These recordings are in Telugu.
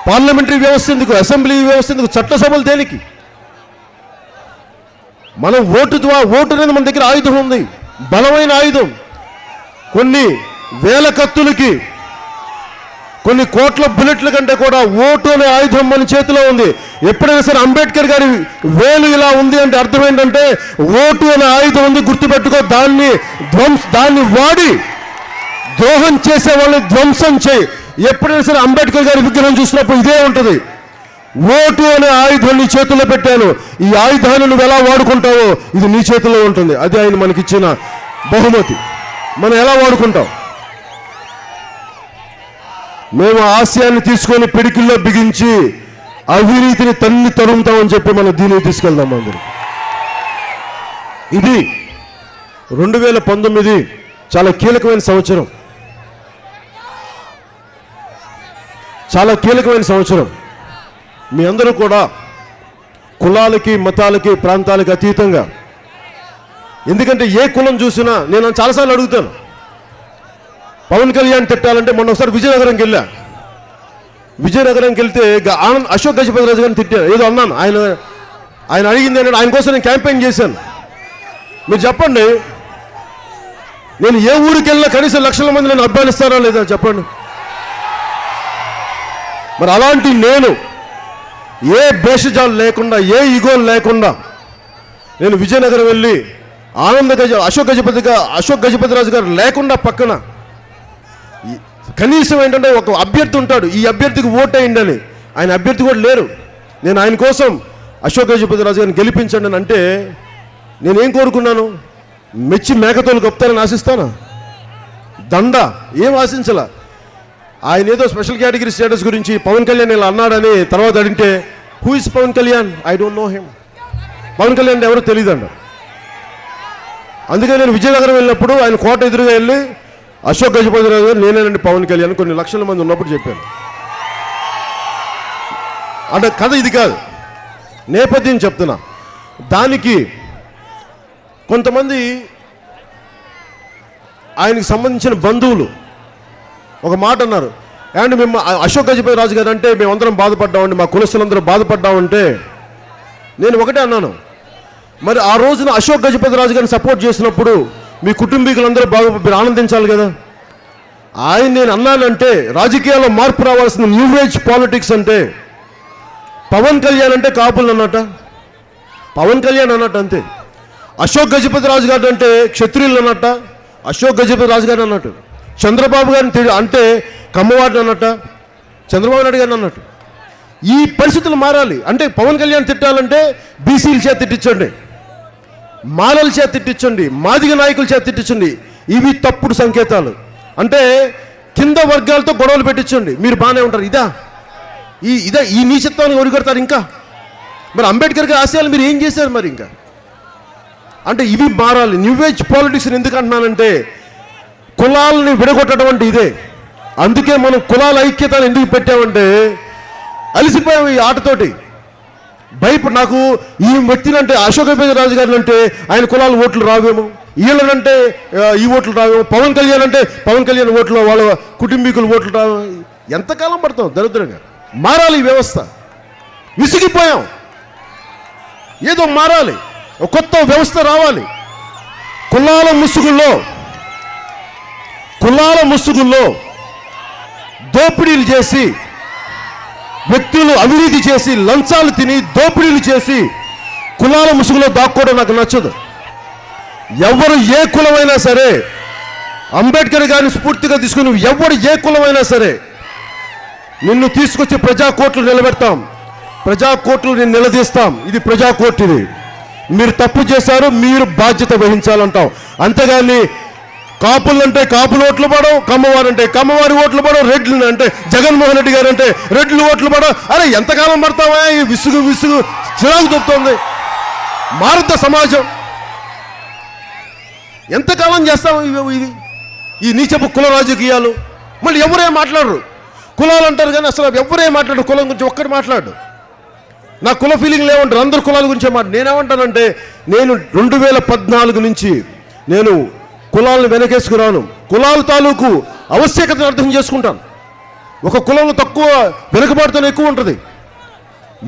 పార్లమెంటరీ వ్యవస్థ ఎందుకు, అసెంబ్లీ వ్యవస్థ ఎందుకు, చట్టసభలు దేనికి? మనం ఓటు అనేది మన దగ్గర ఆయుధం ఉంది, బలమైన ఆయుధం. కొన్ని వేల కత్తులకి, కొన్ని కోట్ల బుల్లెట్ల కంటే కూడా ఓటు అనే ఆయుధం మన చేతిలో ఉంది. ఎప్పుడైనా సరే అంబేద్కర్ గారి వేలు ఇలా ఉంది అంటే అర్థం ఏంటంటే ఓటు అనే ఆయుధం ఉంది, గుర్తుపెట్టుకో. దాన్ని వాడి ద్రోహం చేసే వాళ్ళని ధ్వంసం చేయి. ఎప్పుడైనా సరే అంబేద్కర్ గారి విగ్రహం చూసినప్పుడు ఇదే ఉంటుంది. ఓటు అనే ఆయుధం నీ చేతుల్లో పెట్టాను, ఈ ఆయుధాన్ని నువ్వు ఎలా వాడుకుంటావో ఇది నీ చేతిలో ఉంటుంది. అది ఆయన మనకిచ్చిన బహుమతి. మనం ఎలా వాడుకుంటాం? మేము ఆశయాన్ని తీసుకొని పిడికిల్లో బిగించి అవినీతిని తరుముతామని చెప్పి మనం దీనికి తీసుకెళ్దాం. అందరూ ఇది 2019 చాలా కీలకమైన సంవత్సరం, చాలా కీలకమైన సంవత్సరం. మీ అందరూ కూడా కులాలకి, మతాలకి, ప్రాంతాలకి అతీతంగా, ఎందుకంటే ఏ కులం చూసినా నేను చాలాసార్లు అడుగుతాను, పవన్ కళ్యాణ్ తిట్టాలంటే మొన్న ఒకసారి విజయనగరంకి వెళ్ళా. విజయనగరంకి వెళ్తే అశోక్ గజపతి రాజు గారిని తిట్టాను, ఏదో అన్నాను. ఆయన అడిగింది ఏంటంటే ఆయన కోసం నేను క్యాంపెయిన్ చేశాను. మీరు చెప్పండి, నేను ఏ ఊరికి వెళ్ళినా కనీసం లక్షల మంది నన్ను అభ్యర్థిస్తారా లేదా చెప్పండి. మరి అలాంటి నేను ఏ భేషజాలు లేకుండా, ఏ ఈగోలు లేకుండా నేను విజయనగరం వెళ్ళి అశోక్ గజపతి రాజు గారు లేకుండా పక్కన కనీసం ఏంటంటే ఒక అభ్యర్థి ఉంటాడు, ఈ అభ్యర్థికి ఓటు వేయండి అని. ఆయన అభ్యర్థి కూడా లేరు. నేను ఆయన కోసం అశోక్ గజపతి రాజు గారిని గెలిపించండి అని అంటే నేనేం కోరుకున్నాను? మెచ్చి మేకతోలు గొప్పతానని ఆశిస్తానా? దండ ఏం ఆశించలా. ఆయన ఏదో స్పెషల్ కేటగిరీ స్టేటస్ గురించి పవన్ కళ్యాణ్ ఇలా అన్నాడని తర్వాత అడిగితే who is Pavan Kalyan, I don't know him. Pavan Kalyan ఎవరో తెలియదండి. అందుకే నేను విజయనగరం వెళ్ళినప్పుడు ఆయన కోట ఎదురుగా వెళ్ళి అశోక్ గజపతి రాజు గారు నేనేనండి పవన్ కళ్యాణ్ కొన్ని లక్షల మంది ఉన్నప్పుడు చెప్పాను. అంటే కథ ఇది కాదు, నేపథ్యం చెప్తున్నా. దానికి కొంతమంది ఆయనకి సంబంధించిన బంధువులు ఒక మాట అన్నారు, ఏమంటే మేము అశోక్ గజపతి రాజు గారు అంటే మేమందరం బాధపడ్డామండి, మా కులస్తులందరూ బాధపడ్డామంటే నేను ఒకటే అన్నాను, మరి ఆ రోజున అశోక్ గజపతి రాజు గారిని సపోర్ట్ చేసినప్పుడు మీ కుటుంబీకులందరూ మీరు ఆనందించాలి కదా. నేను అన్నానంటే రాజకీయాల్లో మార్పు రావాల్సిన న్యూ ఏజ్ పాలిటిక్స్ అంటే పవన్ కళ్యాణ్ అంటే కాపులు అన్నట్ట, పవన్ కళ్యాణ్ అన్నట్టు అంతే. అశోక్ గజపతి రాజు గారు అంటే క్షత్రియులు అన్నట్ట, అశోక్ గజపతి రాజు గారు అన్నట్టు. చంద్రబాబు గారిని అంటే కమ్మవాడిని అన్నట్ట, చంద్రబాబు నాయుడు గారిని అన్నట్టు. ఈ పరిస్థితులు మారాలి. అంటే పవన్ కళ్యాణ్ తిట్టాలంటే బీసీల చేత తిట్టించండి, మాలల చేత తిట్టించండి, మాదిగ నాయకుల చేత తిట్టించండి. ఇవి తప్పుడు సంకేతాలు. అంటే కింద వర్గాలతో గొడవలు పెట్టించండి, మీరు బాగానే ఉంటారు. ఈ నీచత్వాన్ని ఒరిగొడతారు. ఇంకా మరి అంబేద్కర్ గారి ఆశయాలు మీరు ఏం చేశారు మరి? ఇంకా అంటే ఇవి మారాలి. న్యూ ఏజ్ పాలిటిక్స్ని ఎందుకు అంటున్నానంటే కులాలని విడగొట్టడం అంటే ఇదే. అందుకే మనం కులాల ఐక్యతను ఎందుకు పెట్టామంటే అలసిపోయాం ఈ ఆటతోటి. నాకు ఈ వ్యక్తిని అంటే అశోక్ గజపతి రాజు గారిని అంటే ఆయన కులాల ఓట్లు రావేమో, వీళ్ళనంటే ఈ ఓట్లు రావేమో, పవన్ కళ్యాణ్ అంటే పవన్ కళ్యాణ్ ఓట్లు వాళ్ళ కుటుంబీకుల ఓట్లు రావేమో. ఎంతకాలం పడతాం? దరిద్రంగా మారాలి ఈ వ్యవస్థ. విసిగిపోయాం, ఏదో మారాలి, ఒక కొత్త వ్యవస్థ రావాలి. కులాల ముసుగుల్లో దోపిడీలు చేసి, వ్యక్తులు అవినీతి చేసి, లంచాలు తిని దోపిడీలు చేసి కులాల ముసుగులో దాక్కోవడం నాకు నచ్చదు. ఎవరు ఏ కులమైనా సరే, అంబేద్కర్ గారిని స్ఫూర్తిగా తీసుకుని ఎవరు ఏ కులమైనా సరే నిన్ను తీసుకొచ్చి ప్రజాకోర్టులు నిలబెడతాం, ప్రజాకోర్టులు నేను నిలదీస్తాం. ఇది ప్రజాకోర్టు. ఇది మీరు తప్పు చేశారు, మీరు బాధ్యత వహించాలంటాం. అంతేగాని కాపులంటే కాపులు ఓట్లు పడవు, కమ్మవారంటే కమ్మవారి ఓట్లు పడవు, రెడ్లు అంటే జగన్మోహన్ రెడ్డి గారు అంటే రెడ్లు ఓట్లు పడవు. అరే ఎంతకాలం పడతావా? ఈ విసుగు చిరాకు దొరుకుతుంది. మారుత సమాజం ఎంతకాలం చేస్తాం ఇది? ఈ నీచపు కుల రాజకీయాలు. మళ్ళీ ఎవరే మాట్లాడరు, కులాలు అంటారు కానీ అసలు ఎవరే మాట్లాడరు. కులం గురించి ఒక్కటి మాట్లాడు. నా కుల ఫీలింగ్ లేవంటారు, అందరు కులాల గురించే నేనేమంటానంటే నేను 2014 నుంచి నేను కులాలను వెనకేసుకురాను. కులాల తాలూకు ఆవశ్యకతను అర్థం చేసుకుంటాను. ఒక కులంలో తక్కువ వెనుకబాటుతనం ఎక్కువ ఉంటుంది,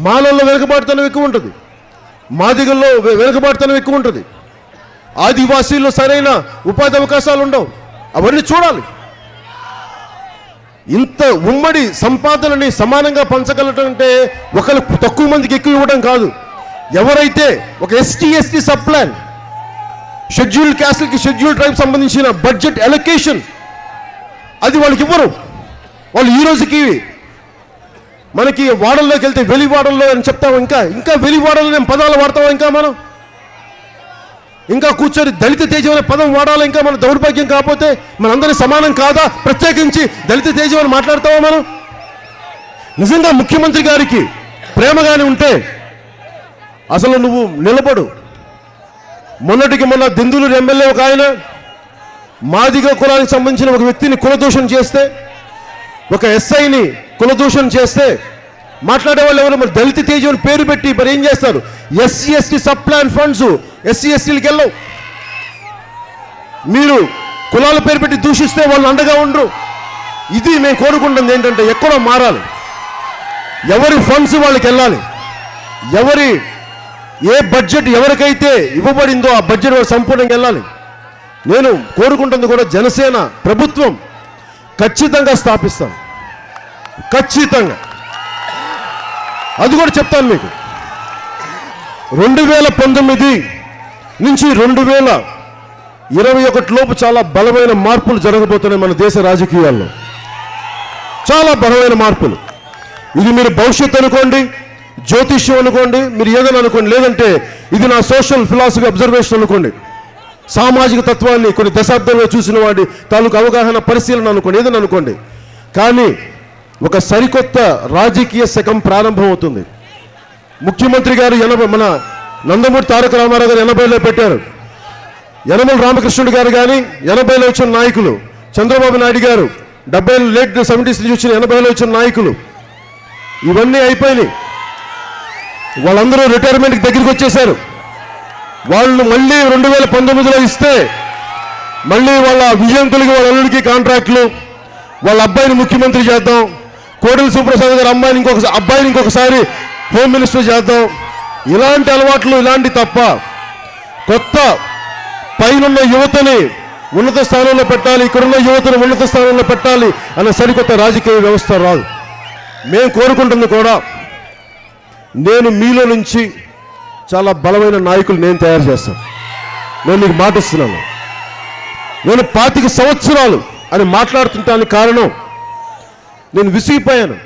మాలల్లో వెనుకబాటుతనం ఎక్కువ ఉంటుంది, మాదిగల్లో వెనుకబాటుతనం ఎక్కువ ఉంటుంది, ఆదివాసీల్లో సరైన ఉపాధి అవకాశాలు ఉండవు. అవన్నీ చూడాలి. ఇంత ఉమ్మడి సంపాదనని సమానంగా పంచగలటం అంటే ఒకరు తక్కువ మందికి ఎక్కువ ఇవ్వడం కాదు. ఎవరైతే ఒక ఎస్టీ సబ్ ప్లాన్, షెడ్యూల్డ్ క్యాస్ట్కి షెడ్యూల్డ్ ట్రైబ్ సంబంధించిన బడ్జెట్ అలొకేషన్ అది వాళ్ళకి ఇవ్వరు. వాళ్ళు ఈ రోజుకి మనకి వాడల్లోకి వెళ్తే వెలివాడల్లో అని చెప్తాము, ఇంకా వెలివాడల్లో నేను పదాలు వాడతామా? ఇంకా కూర్చొని దళిత తేజం అనే పదం వాడాలి. ఇంకా మన దౌర్భాగ్యం కాకపోతే మనందరి సమానం కాదా? ప్రత్యేకించి దళిత తేజం అని మాట్లాడతావా మనం? నిజంగా ముఖ్యమంత్రి గారికి ప్రేమగానే ఉంటే అసలు నువ్వు నిలబడు. మొన్నటికి మొన్న దిందులూరు ఎమ్మెల్యే ఒక ఆయన మాదిగ కులానికి సంబంధించిన ఒక వ్యక్తిని కులదూషణ చేస్తే, ఒక ఎస్ఐని కులదూషణ చేస్తే మాట్లాడేవాళ్ళు ఎవరు? మరి దళిత తేజం పేరు పెట్టి మరి ఏం చేస్తారు? ఎస్సీ సబ్ ప్లాన్ ఫండ్స్ ఎస్సీలకు వెళ్ళవు. మీరు కులాల పేరు పెట్టి దూషిస్తే వాళ్ళు అండగా ఉండరు. ఇది మేము కోరుకుంటుంది ఏంటంటే ఎక్కడో మారాలి. ఎవరి ఫండ్స్ వాళ్ళకి వెళ్ళాలి. ఏ బడ్జెట్ ఎవరికైతే ఇవ్వబడిందో ఆ బడ్జెట్ సంపూర్ణంగా వెళ్ళాలి. నేను కోరుకుంటుంది కూడా జనసేన ప్రభుత్వం ఖచ్చితంగా స్థాపిస్తాను. ఖచ్చితంగా అది కూడా చెప్తాను మీకు. 2019 నుంచి 2021 లోపు చాలా బలమైన మార్పులు జరగబోతున్నాయి మన దేశ రాజకీయాల్లో. చాలా బలమైన మార్పులు. ఇది మీరు భవిష్యత్తు అనుకోండి, జ్యోతిష్యం అనుకోండి, మీరు ఏదైనా అనుకోండి, లేదంటే ఇది నా సోషల్ ఫిలాసఫీ అబ్జర్వేషన్ అనుకోండి, సామాజిక తత్వాన్ని కొన్ని దశాబ్దంలో చూసిన వాడి తాలూకు అవగాహన పరిశీలన అనుకోండి, ఏదైనా అనుకోండి. కానీ ఒక సరికొత్త రాజకీయ శకం ప్రారంభం అవుతుంది. ముఖ్యమంత్రి గారు మన నందమూరి తారక రామారావు గారు 80లో పెట్టారు. యనమల రామకృష్ణుడు గారు కానీ 80లో వచ్చిన నాయకులు, చంద్రబాబు నాయుడు గారు 70 లేట్ 70s నుంచి వచ్చిన 80లో వచ్చిన నాయకులు, ఇవన్నీ అయిపోయినాయి. వాళ్ళందరూ రిటైర్మెంట్కి దగ్గరికి వచ్చేశారు. వాళ్ళు మళ్ళీ 2019లో ఇస్తే మళ్ళీ వాళ్ళ విజయంతులకి వాళ్ళ అల్లుడికి కాంట్రాక్ట్లు, వాళ్ళ అబ్బాయిని ముఖ్యమంత్రి చేద్దాం, కోడెల సుప్రసాద్ గారి అబ్బాయిని ఇంకొకసారి హోమ్ మినిస్టర్ చేద్దాం. ఇలాంటి అలవాట్లు ఇలాంటి తప్ప కొత్త పైనున్న యువతని ఉన్నత స్థానంలో పెట్టాలి, ఇక్కడున్న యువతను ఉన్నత స్థానంలో పెట్టాలి అనే సరికొత్త రాజకీయ వ్యవస్థ రాదు. మేము కోరుకుంటుంది కూడా నేను మీలో నుంచి చాలా బలమైన నాయకులు నేను తయారు చేస్తాను. నేను మీకు మాటిస్తున్నాను. నేను 25 సంవత్సరాలు అని మాట్లాడుతుంటానికి కారణం నేను విసిగిపోయాను.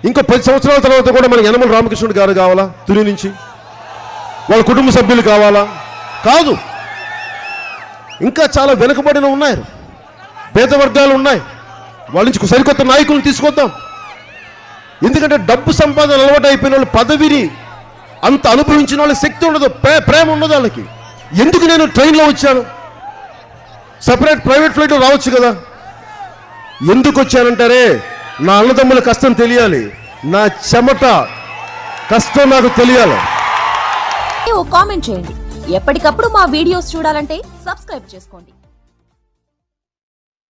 ఇంకో 10 సంవత్సరాల తర్వాత కూడా మనకి యనమల రామకృష్ణుడు గారు కావాలా? తుని నుంచి వాళ్ళ కుటుంబ సభ్యులు కావాలా? కాదు. ఇంకా చాలా వెనుకబడిన ఉన్నారు, పేద వర్గాలు ఉన్నాయి. వాళ్ళ నుంచి సరికొత్త నాయకులను తీసుకొద్దాం. ఎందుకంటే డబ్బు సంపాదన అలవాటు అయిపోయిన వాళ్ళు, పదవిని అంత అనుభవించిన వాళ్ళ శక్తి ఉండదు, ప్రేమ ఉండదు వాళ్ళకి. ఎందుకు నేను ట్రైన్లో వచ్చాను? సపరేట్ ప్రైవేట్ ఫ్లైట్లో రావచ్చు కదా. ఎందుకు వచ్చానంటారే, నా అన్నదమ్ముల కష్టం తెలియాలి, నా చెమట కష్టం నాకు తెలియాలి. కామెంట్ చేయండి. ఎప్పటికప్పుడు మా వీడియోస్ చూడాలంటే సబ్స్క్రైబ్ చేసుకోండి.